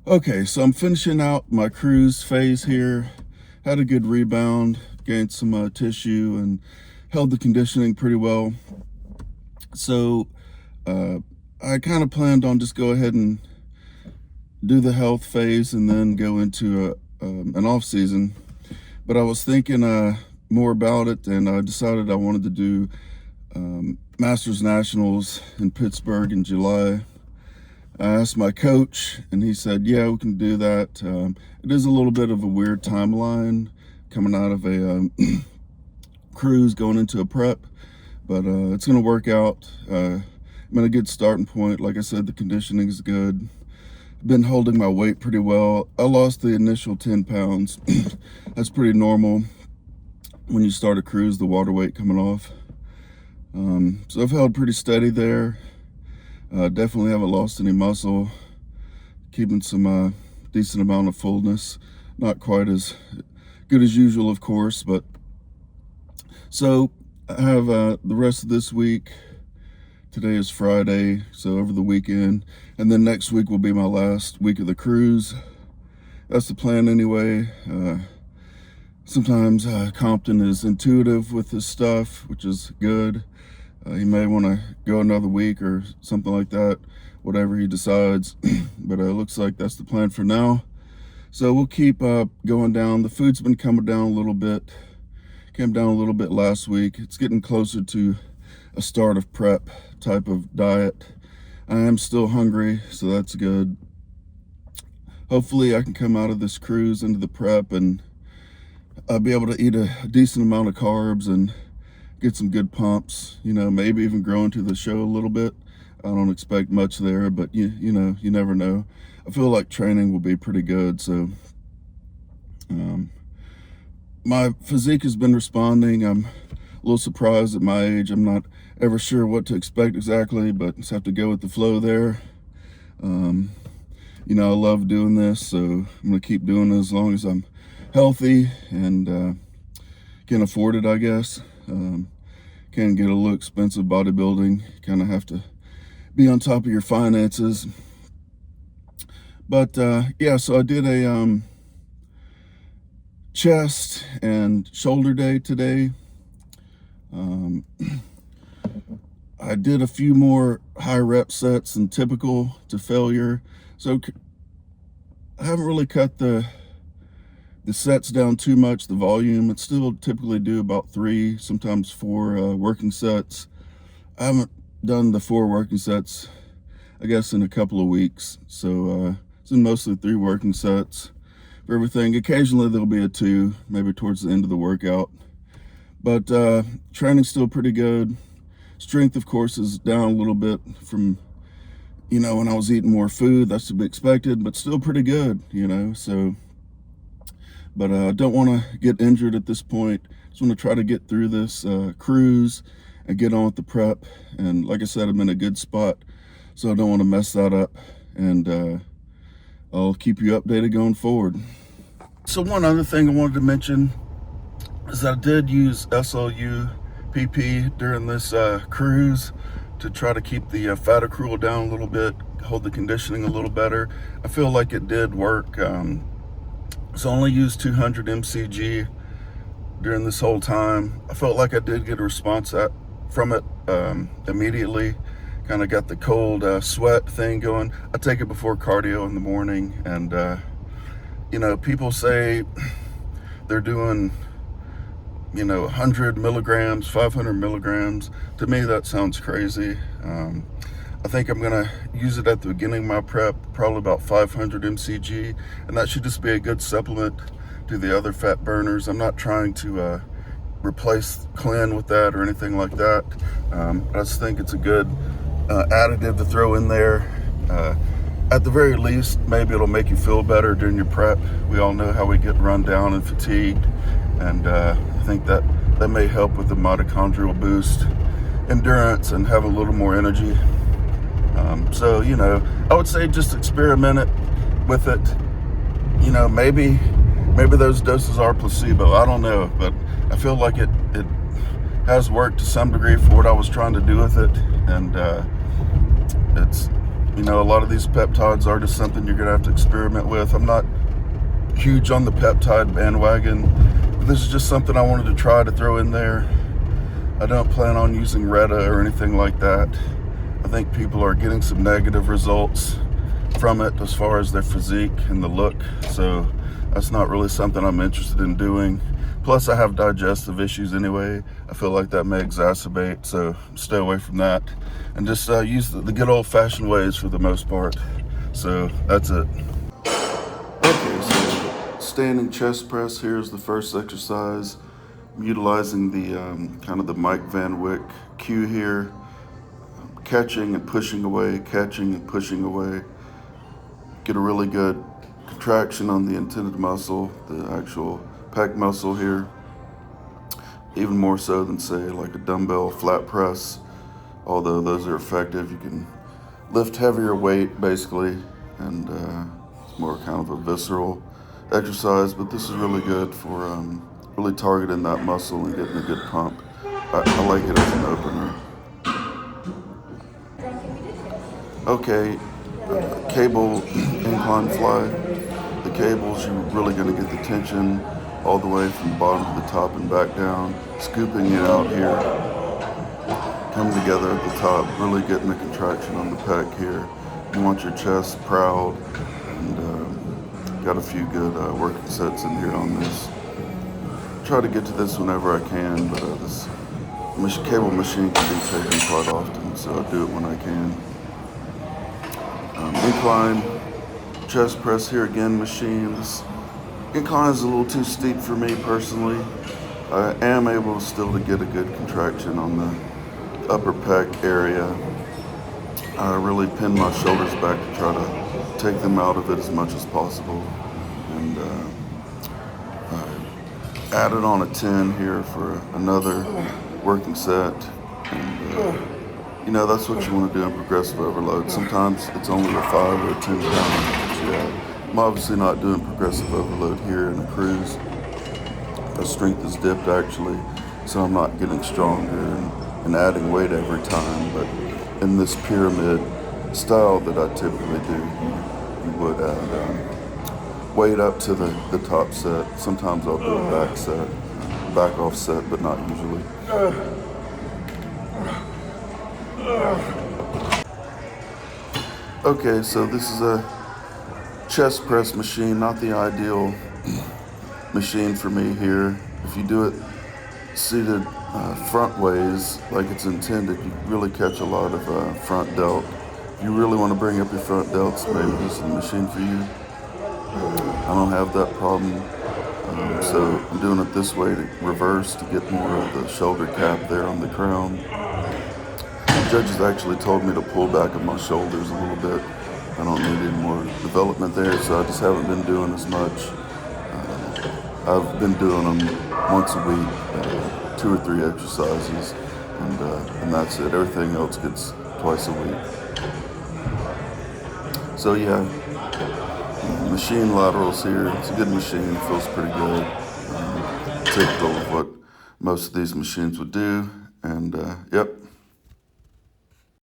Okay, so I'm finishing out my cruise phase here. Had a good rebound, gained some tissue, and held the conditioning pretty well. So uh, I kind of planned on just go ahead and do the health phase and then go into an off season. But I was thinking more about it, and I decided I wanted to do Masters Nationals in Pittsburgh in July. I asked my coach, and he said, yeah, we can do that. It is a little bit of a weird timeline coming out of a cruise going into a prep, but it's going to work out. I'm at a good starting point. Like I said, the conditioning is good. Been holding my weight pretty well. I lost the initial 10 pounds. That's pretty normal when you start a cruise, the water weight coming off. So I've held pretty steady there. Definitely haven't lost any muscle. Keeping some decent amount of fullness. Not quite as good as usual, of course, but so I have the rest of this week. Today is Friday, so over the weekend, and then next week will be my last week of the cruise. That's the plan anyway. Sometimes Compton is intuitive with his stuff, which is good. He may want to go another week or something like that, whatever he decides. But it looks like that's the plan for now. So we'll keep going down. The food's been coming down a little bit. Came down a little bit last week. It's getting closer to a start of prep type of diet. I am still hungry, so that's good. Hopefully I can come out of this cruise into the prep and I'll be able to eat a decent amount of carbs and get some good pumps, maybe even grow into the show a little bit. I don't expect much there, but you never know. I feel like training will be pretty good. So my physique has been responding. I'm a little surprised at my age. I'm not ever sure what to expect exactly, but just have to go with the flow there. I love doing this, so I'm gonna keep doing it as long as I'm healthy and can afford it, I guess. Can get a little expensive bodybuilding. Kind of have to be on top of your finances. But yeah, so I did a chest and shoulder day today. I did a few more high rep sets than typical to failure. So I haven't really cut the sets down too much, the volume. It's still typically do about 3, sometimes 4 working sets. I haven't done the 4 working sets, I guess, in a couple of weeks. So it's been mostly 3 working sets for everything. Occasionally there'll be a 2, maybe towards the end of the workout. But training's still pretty good. Strength, of course, is down a little bit from, when I was eating more food. That's to be expected, but still pretty good, so. But I don't want to get injured at this point. Just want to try to get through this cruise and get on with the prep. And like I said, I'm in a good spot, so I don't want to mess that up. And I'll keep you updated going forward. So one other thing I wanted to mention is that I did use SLU PP during this cruise to try to keep the fat accrual down a little bit, hold the conditioning a little better. I feel like it did work. So I only used 200 mcg during this whole time. I felt like I did get a response from it immediately. Kind of got the cold sweat thing going. I take it before cardio in the morning, and people say they're doing 100 milligrams, 500 milligrams. To me, that sounds crazy. I think I'm gonna use it at the beginning of my prep, probably about 500 mcg, and that should just be a good supplement to the other fat burners. I'm not trying to replace Clean with that or anything like that. I just think it's a good additive to throw in there. At the very least, maybe it'll make you feel better during your prep. We all know how we get run down and fatigued, and I think that may help with the mitochondrial boost, endurance, and have a little more energy. So, I would say just experiment it with it. Maybe those doses are placebo. I don't know, but I feel like it has worked to some degree for what I was trying to do with it. And You know, a lot of these peptides are just something you're gonna have to experiment with. I'm not huge on the peptide bandwagon, but this is just something I wanted to try to throw in there. I don't plan on using Retta or anything like that. I think people are getting some negative results from it as far as their physique and the look, so that's not really something I'm interested in doing. Plus, I have digestive issues anyway. I feel like that may exacerbate, so stay away from that. And just use the good old-fashioned ways for the most part. So that's it. Okay, so standing chest press here is the first exercise. I'm utilizing the kind of the Mike Van Wyck cue here. Catching and pushing away, catching and pushing away. Get a really good contraction on the intended muscle, the actual pec muscle here. Even more so than, say, like a dumbbell flat press. Although those are effective, you can lift heavier weight basically, and it's more kind of a visceral exercise, but this is really good for really targeting that muscle and getting a good pump. I like it as an opener. Okay, cable incline fly. The cables, you're really going to get the tension all the way from the bottom to the top and back down, scooping it out here, coming together at the top, really getting the contraction on the pec here. You want your chest proud, and got a few good working sets in here on this. Try to get to this whenever I can, but this cable machine can be taken quite often, so I do it when I can. Incline chest press here again, machines. Incline is a little too steep for me personally. I am able still to get a good contraction on the upper pec area. I really pin my shoulders back to try to take them out of it as much as possible. And I added on a 10 here for another working set. And you know, that's what you want to do in progressive overload. Sometimes it's only a 5 or a 10 pound that you add. I'm obviously not doing progressive overload here in a cruise. The strength is dipped actually, so I'm not getting stronger and adding weight every time. But in this pyramid style that I typically do, you would add weight up to the top set. Sometimes I'll do a back off set, but not usually. Okay, so this is a chest press machine, not the ideal machine for me here. If you do it seated front ways like it's intended, you really catch a lot of front delt. If you really want to bring up your front delts, maybe this is the machine for you. I don't have that problem, so I'm doing it this way to reverse to get more of the shoulder cap there on the crown. Judges actually told me to pull back on my shoulders a little bit. I don't need any more development there, so I just haven't been doing as much. I've been doing them once a week, 2 or 3 exercises, and that's it. Everything else gets twice a week. So yeah, machine laterals here. It's a good machine. It feels pretty good. Typical of what most of these machines would do. And yep.